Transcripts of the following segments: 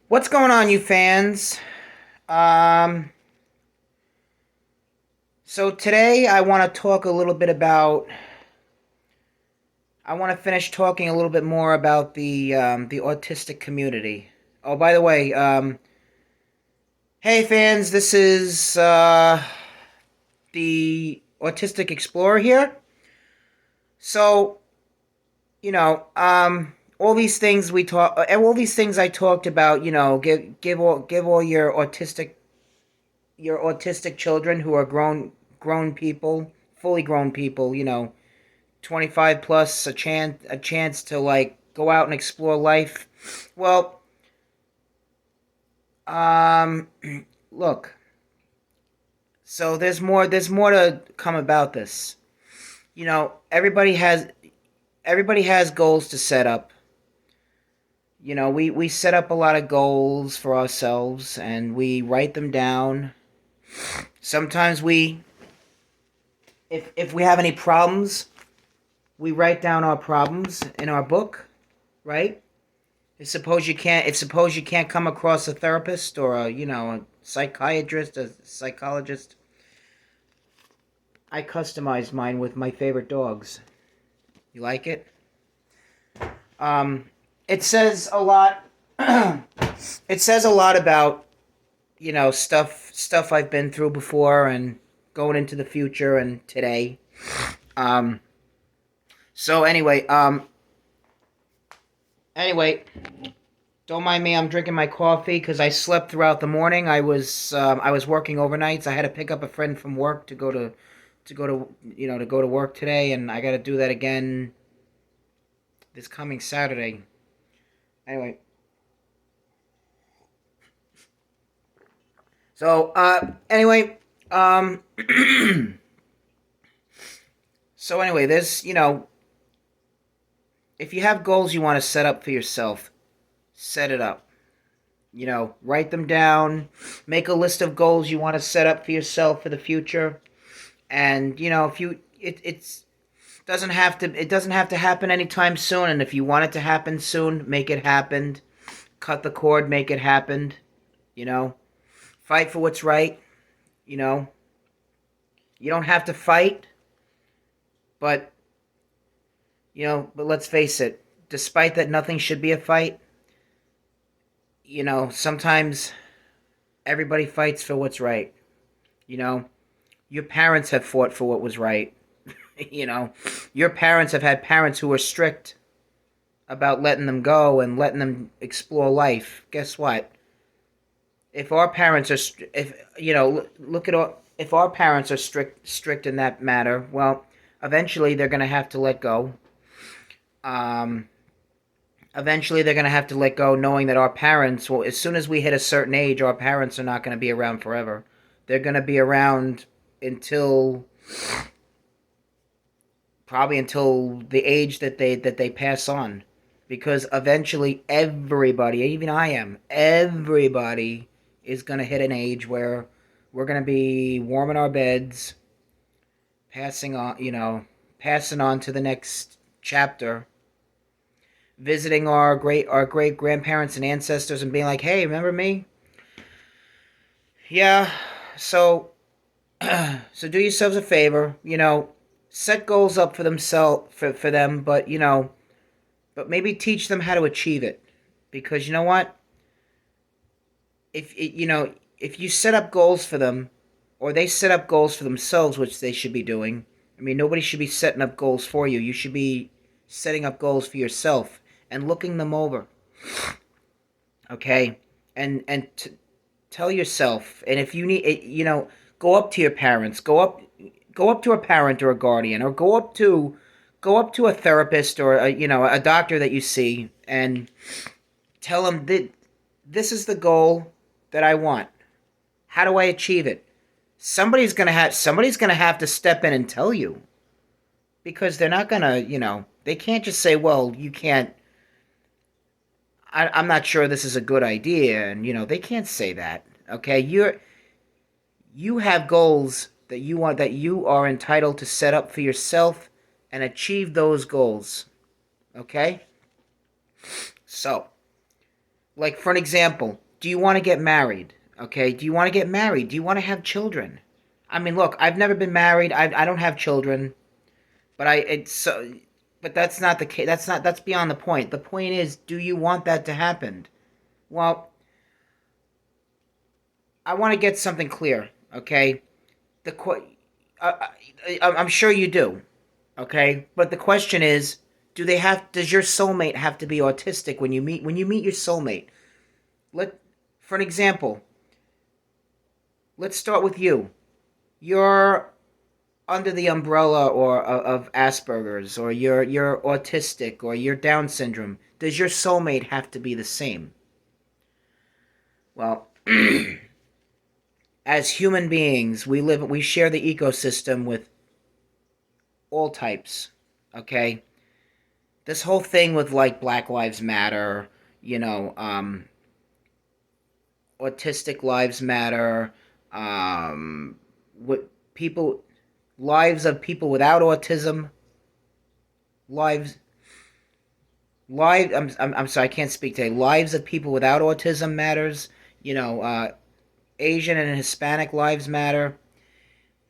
What's going on, you fans? Um, so today I want to talk a little bit about. I want to finish talking a little bit more about the autistic community. Oh, by the way, hey fans, this is the Autistic Explorer here. So all these things we talk, all these things I talked about. Give all your autistic children who are grown people, fully grown people, 25 plus, a chance to like go out and explore life. Well, um look, so there's more to come about this. Everybody has goals to set up. We set up a lot of goals for ourselves and we write them down. Sometimes if we have any problems, we write down our problems in our book, right? If suppose you can't come across a therapist or a psychiatrist, a psychologist. I customized mine with my favorite dogs. You like it? Um, it says a lot. It says a lot about stuff I've been through before and going into the future and today. Um, so anyway, don't mind me. I'm drinking my coffee because I slept throughout the morning. I was working overnights. I had to pick up a friend from work to go to work today, and I got to do that again this coming Saturday. Anyway, anyway, um, there's if you have goals you want to set up for yourself, set it up. Write them down. Make a list of goals you want to set up for yourself for the future. And if you it doesn't have to happen anytime soon. And if you want it to happen soon, make it happen. Cut the cord, make it happen. You know, fight for what's right. You know, you don't have to fight, but but let's face it. Despite that, nothing should be a fight. Sometimes everybody fights for what's right. You know, your parents have fought for what was right. you know, your parents have had parents who were strict about letting them go and letting them explore life. Guess what? If our parents are, if look at all, if our parents are strict in that matter, well, eventually they're gonna have to let go. Um, Eventually they're gonna have to let go, knowing that our parents, well, as soon as we hit a certain age, our parents are not gonna be around forever. They're gonna be around until probably until the age that they pass on, because eventually everybody, even everybody is going to hit an age where we're going to be warming our beds, passing on, passing on to the next chapter, visiting our great grandparents and ancestors and being like, "Hey, remember me?" Yeah. So so do yourselves a favor, set goals up for themselves for them, but maybe teach them how to achieve it. Because you know what? If you set up goals for them, or they set up goals for themselves, which they should be doing. I mean, nobody should be setting up goals for you. You should be setting up goals for yourself and looking them over. Okay, and tell yourself. And if you need, go up to your parents. Go up to a parent or a guardian, or go up to a therapist or a doctor that you see, and tell them that this is the goal that I want. How do I achieve it? Somebody's gonna have to step in and tell you, because they're not gonna, they can't just say, well, you can't. I'm not sure this is a good idea, and they can't say that. Okay, you have goals that you are entitled to set up for yourself and achieve those goals. Okay, so Like, for an example, do you want to get married? Okay, do you want to get married? Do you want to have children? I mean, look, I've never been married. I don't have children, but it's so. But that's not the case. That's beyond the point. The point is, do you want that to happen? Well, I want to get something clear. Okay, the I'm sure you do. Okay, but the question is, do they have? Does your soulmate have to be autistic when you meet your soulmate? Let, for an example, let's start with you. You're under the umbrella or of Asperger's, or you're autistic, or you're Down syndrome. Does your soulmate have to be the same? Well, as human beings, we share the ecosystem with all types. Okay, this whole thing with like Black Lives Matter, you know, autistic lives matter, what people lives of people without autism, lives I'm sorry, I can't speak today. Lives of people without autism matters. You know, Asian and Hispanic lives matter.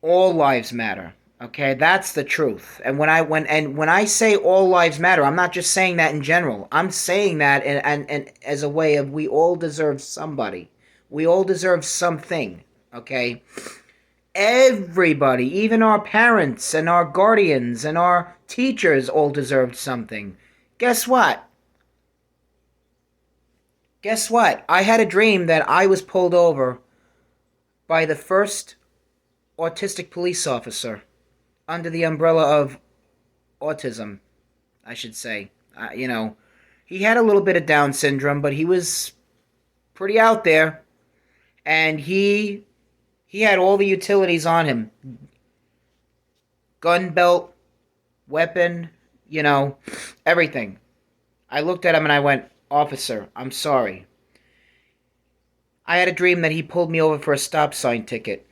All lives matter. Okay, that's the truth. And when I say all lives matter, I'm not just saying that in general. I'm saying that and as a way of we all deserve somebody. We all deserve something. Okay? Everybody, even our parents and our guardians and our teachers all deserved something. Guess what? Guess what? I had a dream that I was pulled over by the first autistic police officer under the umbrella of autism, I should say. You know, he had a little bit of Down syndrome, but he was pretty out there, and he had all the utilities on him: gun belt, weapon, you know, everything. I looked at him and I went, "Officer, I'm sorry." I had a dream that he pulled me over for a stop sign ticket.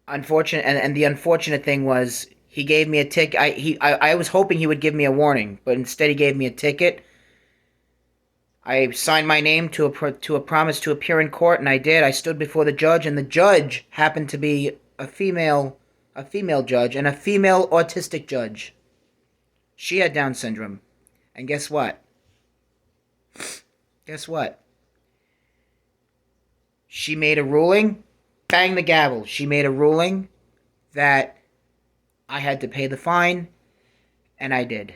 Unfortunate, and the unfortunate thing was he gave me a ticket. I was hoping he would give me a warning, but instead he gave me a ticket. I signed my name to a promise to appear in court, and I did. I stood before the judge, and the judge happened to be a female judge, and a female autistic judge. She had Down syndrome, and guess what? Guess what? She made a ruling. Bang the gavel. She made a ruling that I had to pay the fine, and I did.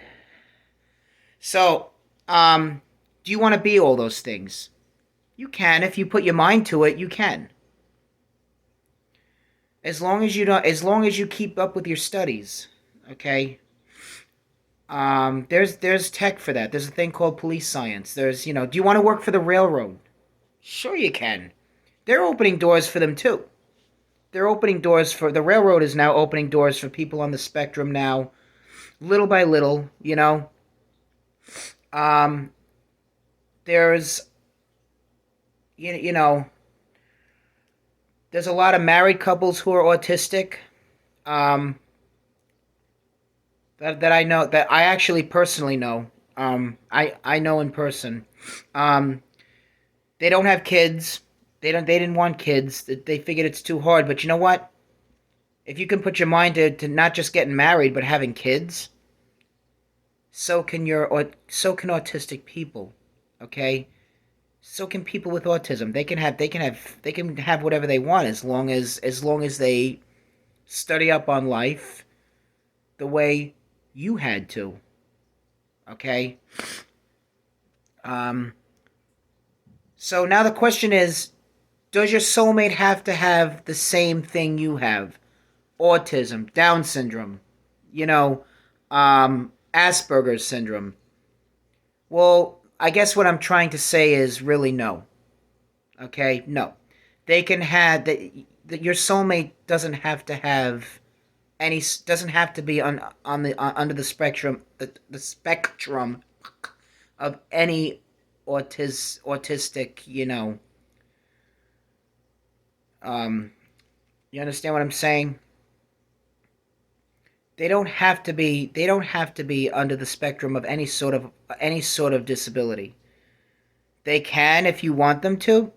So, do you want to be all those things? You can if you put your mind to it. You can, as long as you don't. As long as you keep up with your studies. Okay. There's tech for that. There's a thing called police science. There's, you know. Do you want to work for the railroad? Sure, you can. They're opening doors for them too. They're opening doors for the railroad is now opening doors for people on the spectrum now, little by little. You know. Um, there's you know there's a lot of married couples who are autistic. Um, that I know that I actually personally know. I know in person. Um, they don't have kids. They didn't want kids. They figured it's too hard. But you know what? If you can put your mind to not just getting married but having kids, so can autistic people. Okay? So can people with autism. They can have whatever they want as long as they study up on life the way you had to. Okay? Um so now the question is, does your soulmate have to have the same thing you have? Autism, Down syndrome, you know, Asperger's syndrome. Well, I guess what I'm trying to say is really no. Okay? No. They can have that your soulmate doesn't have to have any doesn't have to be on the under the spectrum the spectrum of any autistic, you know. um you understand what I'm saying? They don't have to be under the spectrum of any sort of disability. They can if you want them to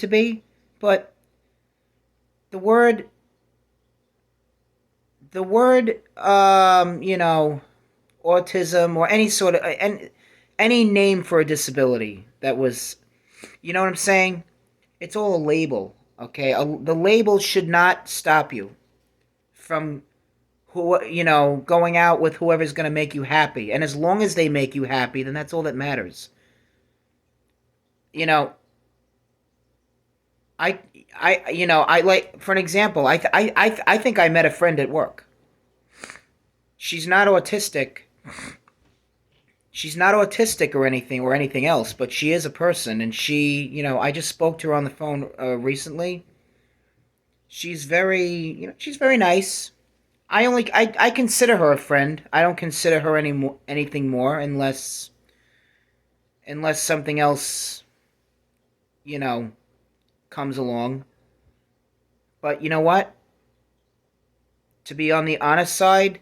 be, but the word autism or any sort of any name for a disability that was, you know what I'm saying? It's all a label, okay? The label should not stop you from going out with whoever's going to make you happy. And as long as they make you happy, then that's all that matters. You know, I I like, for an example, I think I met a friend at work. She's not autistic. She's not autistic or anything else, but she is a person, and I just spoke to her on the phone recently. She's very nice. I consider her a friend. I don't consider her anything more unless something else, you know, comes along. But you know what? To be on the honest side,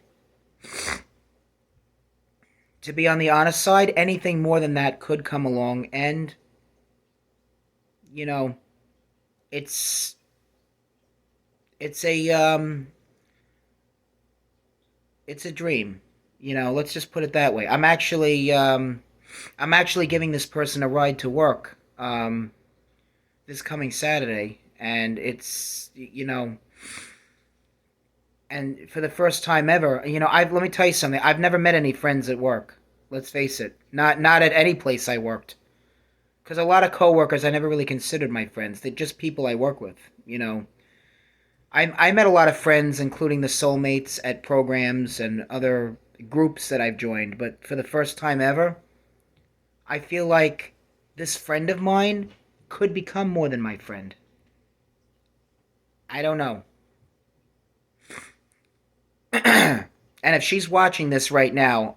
anything more than that could come along, and you know, it's it's a it's a dream. Let's just put it that way. I'm actually giving this person a ride to work this coming Saturday, and and for the first time ever, I've let me tell you something. I've never met any friends at work. Let's face it, not at any place I worked, because a lot of coworkers I never really considered my friends. They're just people I work with. I met a lot of friends, including the soulmates at programs and other groups that I've joined, but for the first time ever, I feel like this friend of mine could become more than my friend. I don't know. And if she's watching this right now,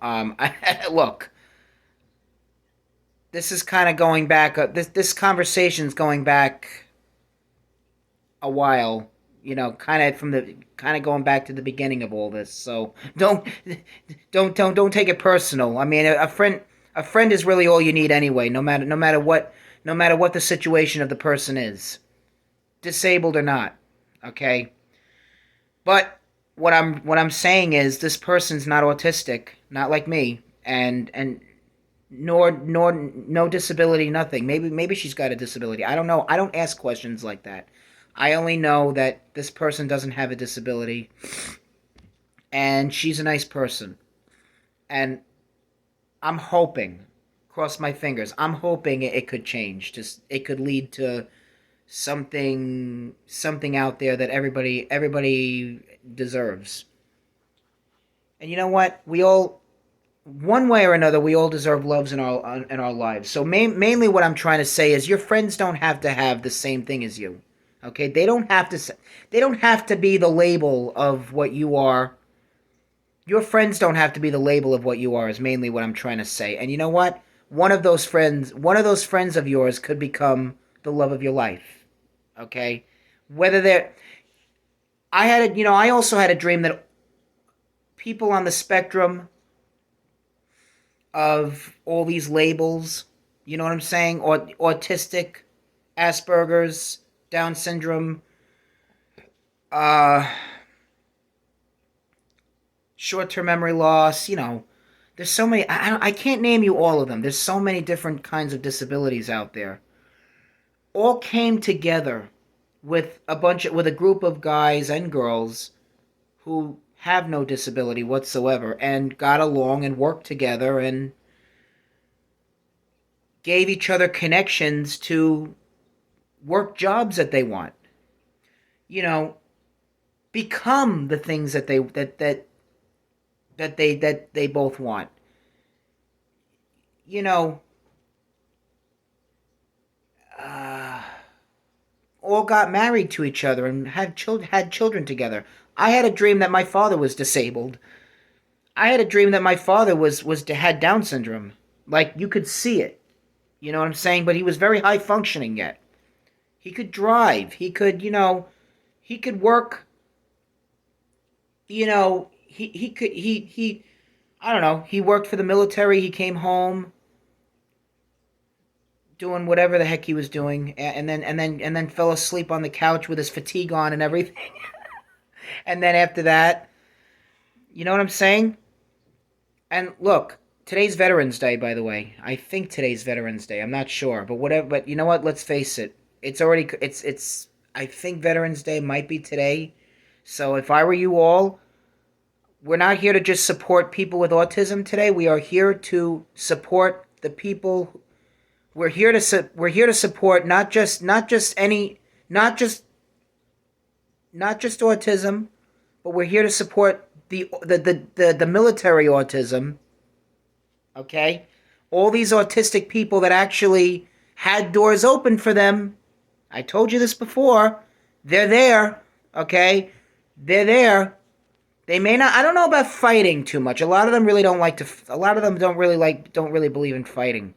look, this is kind of going back. This conversation's going back a while. Kind of going back to the beginning of all this. So don't take it personal. I mean, a friend is really all you need anyway. No matter what the situation of the person is, disabled or not. Okay, but what I'm saying is this person's not autistic, not like me, and nor no disability, nothing. Maybe she's got a disability. I don't know. I don't ask questions like that. I only know that this person doesn't have a disability, and she's a nice person. And I'm hoping, cross my fingers, I'm hoping it could change. Just it could lead to something out there that everybody deserves. And you know what? We all, one way or another, we all deserve loves in our lives. So mainly, what I'm trying to say is, your friends don't have to have the same thing as you. Okay, they don't have to be the label of what you are. Your friends don't have to be the label of what you are. Is mainly what I'm trying to say. And you know what? One of those friends of yours could become the love of your life. Okay, whether they're I also had a dream that people on the spectrum of all these labels, you know what I'm saying? Or autistic, Asperger's, Down syndrome, uh, short-term memory loss. There's so many. I can't name you all of them. There's so many different kinds of disabilities out there. All came together with a group of guys and girls who have no disability whatsoever, and got along and worked together and gave each other connections to work jobs that they want. You know, become the things that they both want. You know, uh, all got married to each other and had children together. I had a dream that my father was disabled. I had a dream that my father was had Down syndrome. Like, you could see it. You know what I'm saying? But he was very high functioning yet. He could drive. He could work. He could he I don't know. He worked for the military. He came home, doing whatever the heck he was doing, and then fell asleep on the couch with his fatigue on and everything. And then after that, you know what I'm saying? And look, today's Veterans Day, by the way. I think today's Veterans Day. I'm not sure, but whatever. But you know what? Let's face it. It's already. It's. I think Veterans Day might be today. So if I were you all, we're not here to just support people with autism today. We are here to support the people. We're here to support not just autism, but we're here to support the military autism. Okay, all these autistic people that actually had doors open for them. I told you this before. They're there. Okay, they're there. They may not. I don't know about fighting too much. A lot of them really don't like to. A lot of them don't really believe in fighting.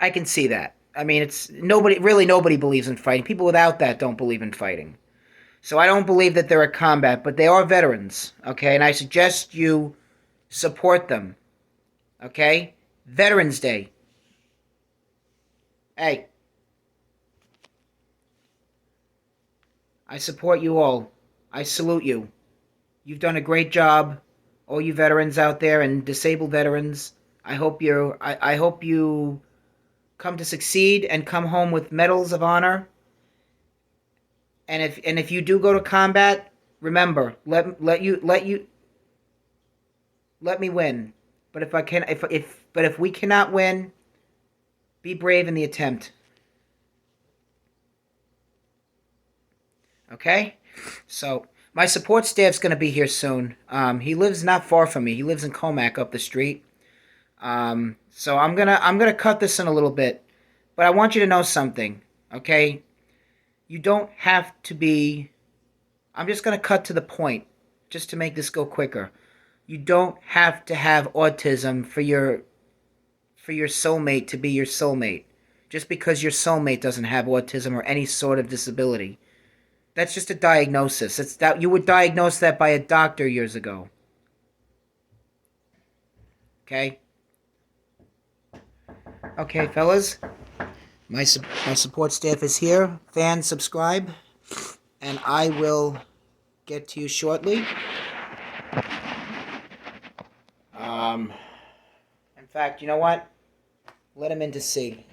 I can see that. I mean, it's nobody believes in fighting. People without that don't believe in fighting. So I don't believe that they're at combat, but they are veterans, okay? And I suggest you support them, okay? Veterans Day. Hey, I support you all. I salute you. You've done a great job, all you veterans out there and disabled veterans. I hope you come to succeed and come home with medals of honor. And if you do go to combat, remember, let me win. But if we cannot win, be brave in the attempt. Okay? So my support staff's gonna be here soon. He lives not far from me. He lives in Comac up the street. So I'm gonna cut this in a little bit, but I want you to know something. Okay? You don't have to be. I'm just gonna cut to the point, just to make this go quicker. You don't have to have autism for your soulmate to be your soulmate. Just because your soulmate doesn't have autism or any sort of disability. That's just a diagnosis. It's that you would diagnose that by a doctor years ago. Okay? Okay, fellas. My support staff is here. Fan subscribe, and I will get to you shortly. In fact, you know what? Let him in to see.